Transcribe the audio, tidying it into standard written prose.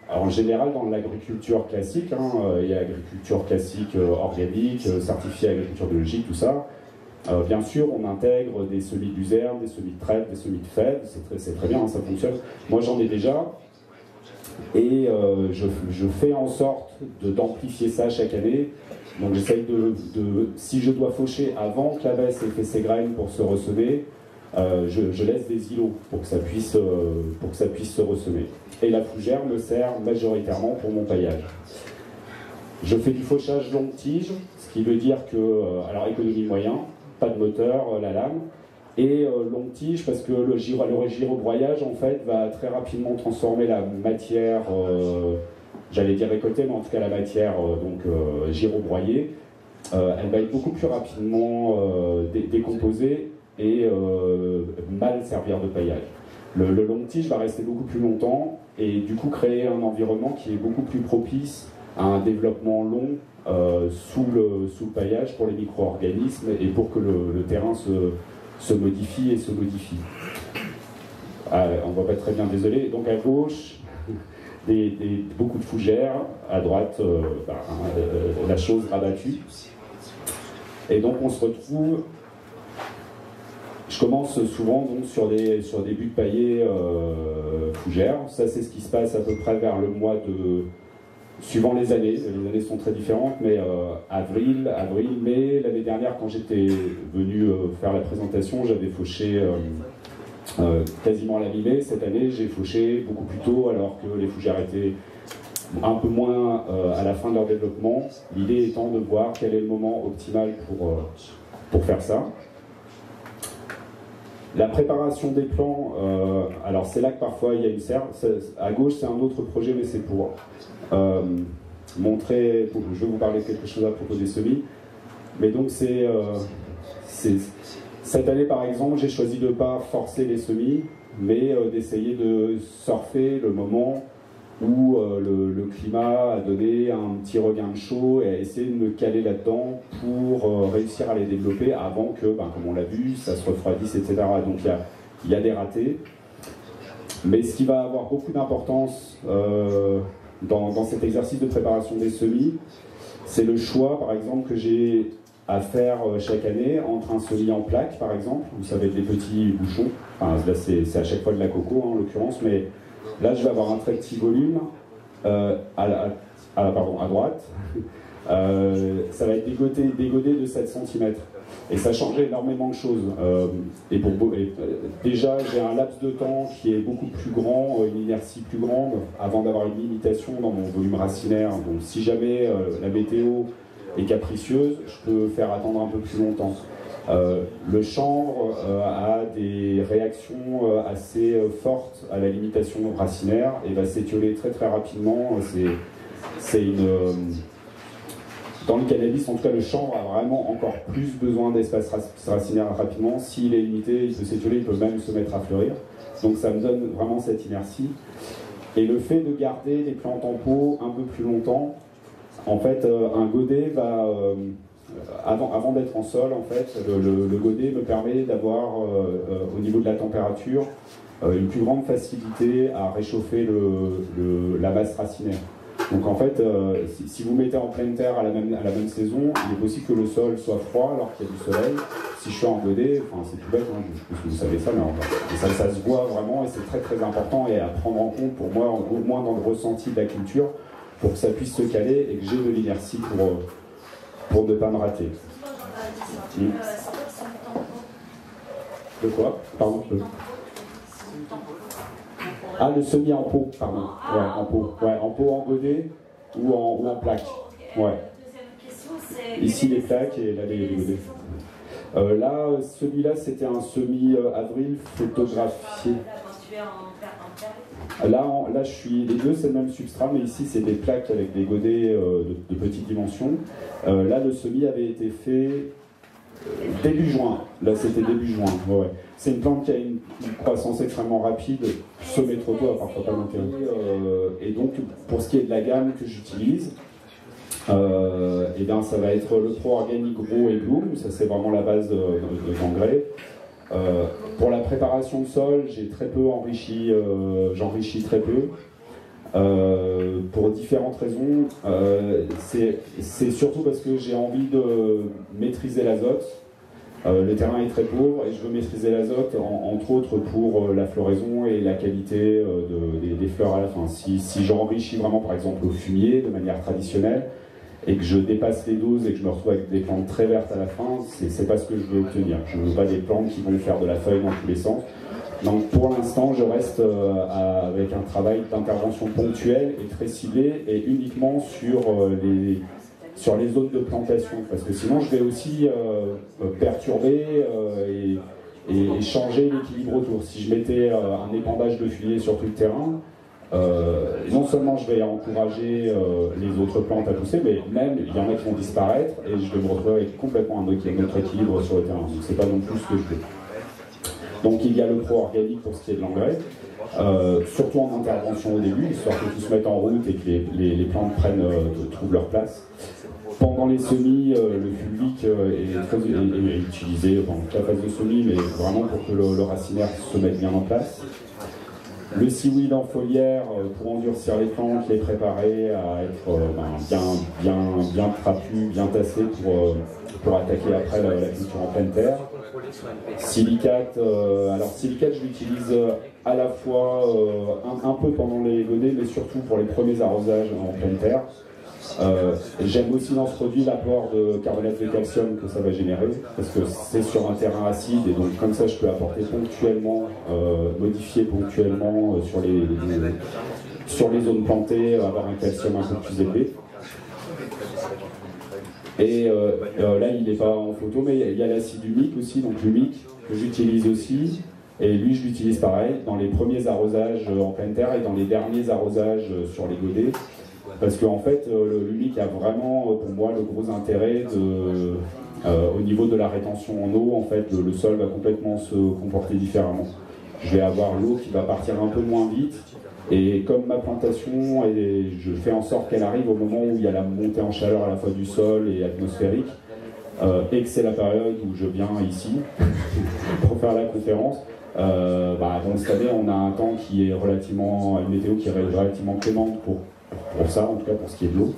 Alors en général, dans l'agriculture classique, hein, il y a l'agriculture classique organique, certifiée agriculture biologique, tout ça. Bien sûr, on intègre des semis de luzerne, des semis de trèfle, des semis de fève, c'est très bien, hein, ça fonctionne. Moi, j'en ai déjà, et je fais en sorte d'amplifier ça chaque année. Donc j'essaye si je dois faucher avant que la baisse ait fait ses graines pour se ressemer, je laisse des îlots pour que ça puisse se ressemer. Et la fougère me sert majoritairement pour mon paillage. Je fais du fauchage longue tige, ce qui veut dire que, alors économie moyen, pas de moteur, la lame, et longue tige parce que le girobroyage en fait va très rapidement transformer la matière, j'allais dire récoltée, mais en tout cas la matière girobroyée, elle va être beaucoup plus rapidement décomposée et mal servir de paillage. Le long tige va rester beaucoup plus longtemps et du coup créer un environnement qui est beaucoup plus propice à un développement long sous le paillage pour les micro-organismes et pour que le terrain se modifie et se modifie. On voit pas très bien, désolé. Donc à gauche, beaucoup de fougères, à droite, la chose rabattue. Et donc on se retrouve. Je commence souvent donc, sur des buts paillés fougères. Ça, c'est ce qui se passe à peu près vers le mois de... Suivant les années sont très différentes, mais avril, mai. L'année dernière, quand j'étais venu faire la présentation, j'avais fauché quasiment à la mi-mai. Cette année, j'ai fauché beaucoup plus tôt, alors que les fougères étaient un peu moins à la fin de leur développement. L'idée étant de voir quel est le moment optimal pour faire ça. La préparation des plants, alors c'est là que parfois il y a une serre. À gauche, c'est un autre projet, mais c'est pour montrer. Je vais vous parler de quelque chose à propos des semis. Mais donc cette année, par exemple, j'ai choisi de ne pas forcer les semis, mais d'essayer de surfer le moment où le climat a donné un petit regain de chaud et a essayé de me caler là-dedans pour réussir à les développer avant que, comme on l'a vu, ça se refroidisse, etc. Donc il y a des ratés. Mais ce qui va avoir beaucoup d'importance dans cet exercice de préparation des semis, c'est le choix, par exemple, que j'ai à faire chaque année entre un semis en plaque, par exemple, où ça va être des petits bouchons. Enfin, là, c'est à chaque fois de la coco, en l'occurrence, mais là, je vais avoir un très petit volume à droite. Ça va être dégodé de 7 cm. Et ça change énormément de choses. Déjà, j'ai un laps de temps qui est beaucoup plus grand, une inertie plus grande, avant d'avoir une limitation dans mon volume racinaire. Donc si jamais la météo est capricieuse, je peux faire attendre un peu plus longtemps. Le chanvre a des réactions assez fortes à la limitation racinaire et va s'étioler très très rapidement. Dans le cannabis, en tout cas, le chanvre a vraiment encore plus besoin d'espace racinaire rapidement. S'il est limité, il peut s'étioler, il peut même se mettre à fleurir. Donc ça me donne vraiment cette inertie. Et le fait de garder les plantes en pot un peu plus longtemps, en fait, un godet va... avant d'être en sol, en fait, le godet me permet d'avoir, au niveau de la température, une plus grande facilité à réchauffer la masse racinaire. Donc en fait, si vous mettez en pleine terre à la même saison, il est possible que le sol soit froid alors qu'il y a du soleil. Si je suis en godet, enfin c'est tout bête, hein, je pense que vous savez ça, mais ça se voit vraiment et c'est très très important et à prendre en compte pour moi, au moins dans le ressenti de la culture, pour que ça puisse se caler et que j'ai de l'inertie pour ne pas me rater. De quoi? Pardon. Ah, le semis en pot, pardon. Ouais, en pot. Ouais, en pot, en godet ou en plaque. Ouais. Ici les plaques et là les godets. Là, celui-là, c'était un semis avril photographié. Là, je suis les deux, c'est le même substrat, mais ici, c'est des plaques avec des godets de petite dimension. Là, le semis avait été fait début juin. Là, c'était début juin. Ouais. C'est une plante qui a une croissance extrêmement rapide, semée trop tôt, à parfois pas d'intérêt. Et donc, pour ce qui est de la gamme que j'utilise, et bien, ça va être le Pro Organic Grow et Bloom. Ça, c'est vraiment la base de l'engrais. Pour la préparation de sol, j'ai très peu enrichi, j'enrichis très peu. pour différentes raisons. C'est surtout parce que j'ai envie de maîtriser l'azote. Le terrain est très pauvre et je veux maîtriser l'azote, entre autres pour la floraison et la qualité des fleurs à la fin. Si j'enrichis vraiment par exemple au fumier de manière traditionnelle et que je dépasse les doses et que je me retrouve avec des plantes très vertes à la fin, c'est pas ce que je veux obtenir. Je ne veux pas des plantes qui vont faire de la feuille dans tous les sens. Donc pour l'instant, je reste avec un travail d'intervention ponctuelle et très ciblé et uniquement sur les zones de plantation, parce que sinon je vais aussi perturber et changer l'équilibre autour. Si je mettais un épandage de feuillets sur tout le terrain, non seulement je vais encourager les autres plantes à pousser, mais même il y en a qui vont disparaître et je vais me retrouver avec complètement un autre équilibre sur le terrain. Donc c'est pas non plus ce que je veux. Donc il y a le pro-organique pour ce qui est de l'engrais, surtout en intervention au début, histoire que tout se mette en route et que les plantes trouvent leur place. Pendant les semis, le fulvic est utilisé dans toute la phase de semis, mais vraiment pour que le racinaire se mette bien en place. Le seaweed en foliaire pour endurcir les plantes, les préparer à être bien trapu, bien tassé pour attaquer après la culture en pleine terre. Silicate, alors silicate je l'utilise à la fois un peu pendant les godets, mais surtout pour les premiers arrosages en pleine terre. J'aime aussi dans ce produit l'apport de carbonate de calcium que ça va générer, parce que c'est sur un terrain acide et donc comme ça je peux apporter ponctuellement, modifier ponctuellement sur les zones plantées, avoir un calcium un peu plus élevé. Et là il n'est pas en photo, mais il y a l'acide humique aussi, donc l'humique que j'utilise aussi. Et lui, je l'utilise pareil dans les premiers arrosages en pleine terre et dans les derniers arrosages sur les godets. Parce qu'en fait, l'humique a vraiment, pour moi, le gros intérêt au niveau de la rétention en eau. En fait, le sol va complètement se comporter différemment. Je vais avoir l'eau qui va partir un peu moins vite. Et comme ma plantation, je fais en sorte qu'elle arrive au moment où il y a la montée en chaleur à la fois du sol et atmosphérique, et que c'est la période où je viens ici pour faire la conférence. Bon, cette année, on a un temps qui est une météo qui est relativement clémente pour ça, en tout cas pour ce qui est de l'eau.